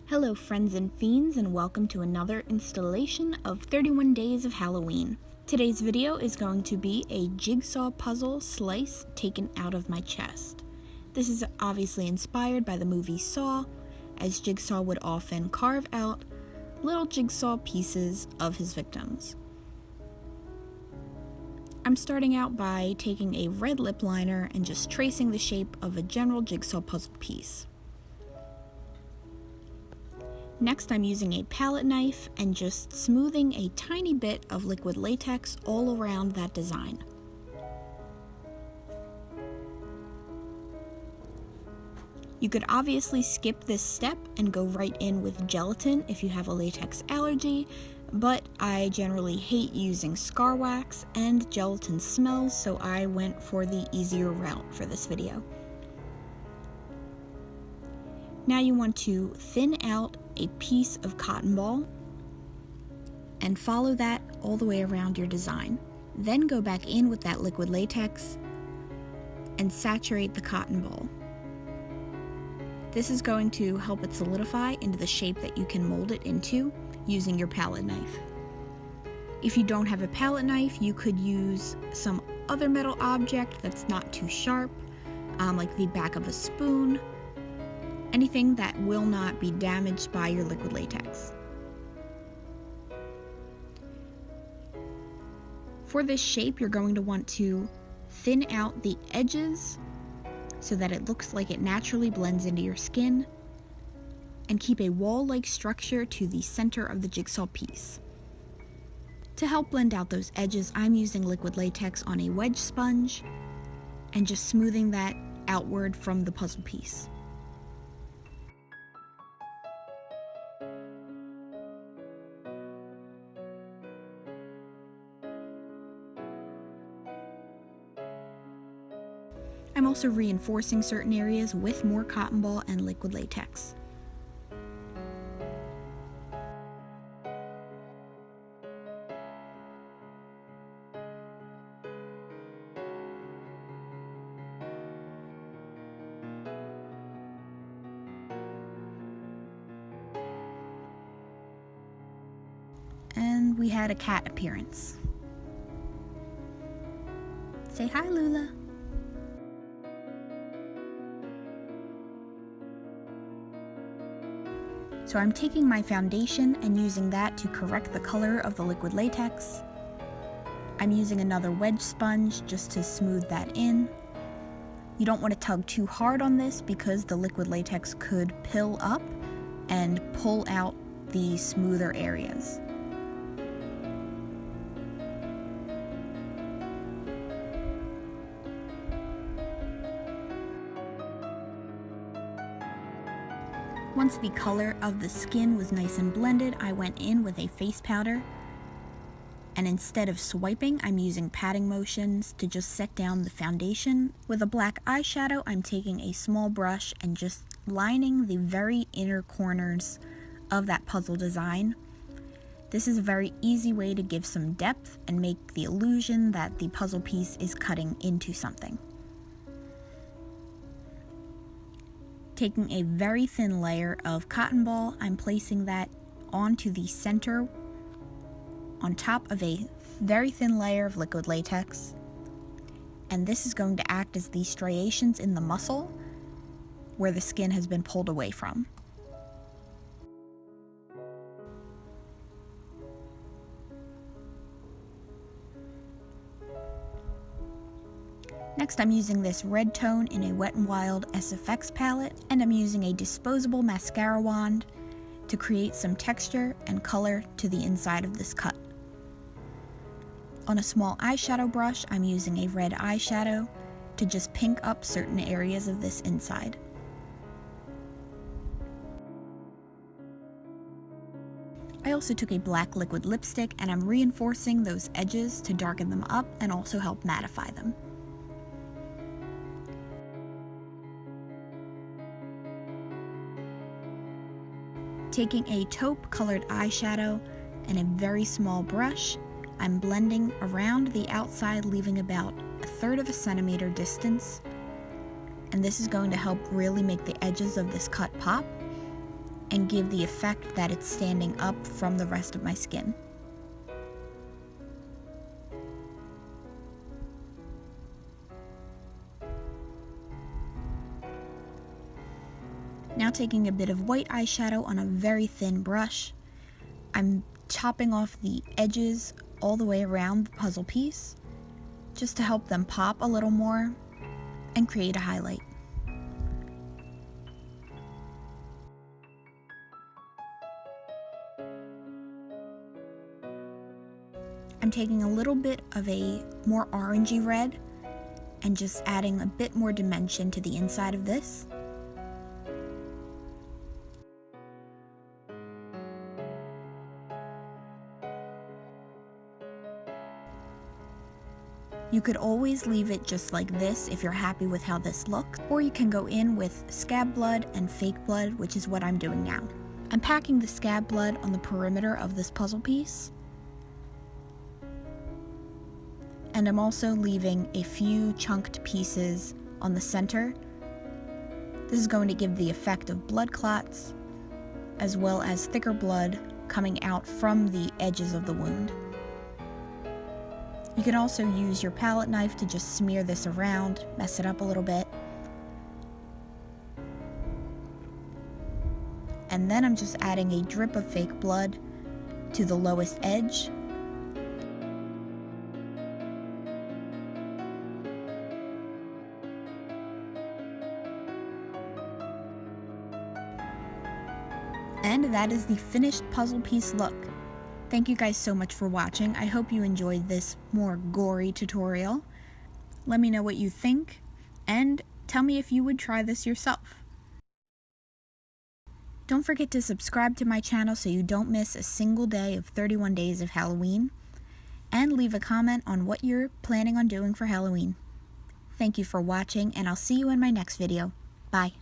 Hello friends and fiends, and welcome to another installation of 31 Days of Halloween. Today's video is going to be a jigsaw puzzle slice taken out of my chest. This is obviously inspired by the movie Saw, as Jigsaw would often carve out little jigsaw pieces of his victims. I'm starting out by taking a red lip liner and just tracing the shape of a general jigsaw puzzle piece. Next, I'm using a palette knife and just smoothing a tiny bit of liquid latex all around that design. You could obviously skip this step and go right in with gelatin if you have a latex allergy, but I generally hate using scar wax and gelatin smells, so I went for the easier route for this video. Now you want to thin out a piece of cotton ball and follow that all the way around your design. Then go back in with that liquid latex and saturate the cotton ball. This is going to help it solidify into the shape that you can mold it into using your palette knife. If you don't have a palette knife, you could use some other metal object that's not too sharp, like the back of a spoon. Anything that will not be damaged by your liquid latex. For this shape, you're going to want to thin out the edges so that it looks like it naturally blends into your skin, and keep a wall-like structure to the center of the jigsaw piece. To help blend out those edges, I'm using liquid latex on a wedge sponge and just smoothing that outward from the puzzle piece. I'm also reinforcing certain areas with more cotton ball and liquid latex. And we had a cat appearance. Say hi, Lula. So I'm taking my foundation and using that to correct the color of the liquid latex. I'm using another wedge sponge just to smooth that in. You don't want to tug too hard on this because the liquid latex could pill up and pull out the smoother areas. Once the color of the skin was nice and blended, I went in with a face powder, and instead of swiping, I'm using patting motions to just set down the foundation. With a black eyeshadow, I'm taking a small brush and just lining the very inner corners of that puzzle design. This is a very easy way to give some depth and make the illusion that the puzzle piece is cutting into something. Taking a very thin layer of cotton ball, I'm placing that onto the center on top of a very thin layer of liquid latex. And this is going to act as the striations in the muscle where the skin has been pulled away from. Next, I'm using this red tone in a Wet n Wild SFX palette, and I'm using a disposable mascara wand to create some texture and color to the inside of this cut. On a small eyeshadow brush, I'm using a red eyeshadow to just pink up certain areas of this inside. I also took a black liquid lipstick and I'm reinforcing those edges to darken them up and also help mattify them. Taking a taupe colored eyeshadow and a very small brush, I'm blending around the outside, leaving about 1/3 of a centimeter distance, and this is going to help really make the edges of this cut pop. and give the effect that it's standing up from the rest of my skin. Now taking a bit of white eyeshadow on a very thin brush, I'm chopping off the edges all the way around the puzzle piece, just to help them pop a little more and create a highlight. I'm taking a little bit of a more orangey red and just adding a bit more dimension to the inside of this. You could always leave it just like this if you're happy with how this looks, or you can go in with scab blood and fake blood, which is what I'm doing now. I'm packing the scab blood on the perimeter of this puzzle piece, and I'm also leaving a few chunked pieces on the center. This is going to give the effect of blood clots, as well as thicker blood coming out from the edges of the wound. You can also use your palette knife to just smear this around, mess it up a little bit. And then I'm just adding a drip of fake blood to the lowest edge. And that is the finished puzzle piece look. Thank you guys so much for watching. I hope you enjoyed this more gory tutorial. Let me know what you think, and tell me if you would try this yourself. Don't forget to subscribe to my channel so you don't miss a single day of 31 days of Halloween, and leave a comment on what you're planning on doing for Halloween. Thank you for watching, and I'll see you in my next video. Bye.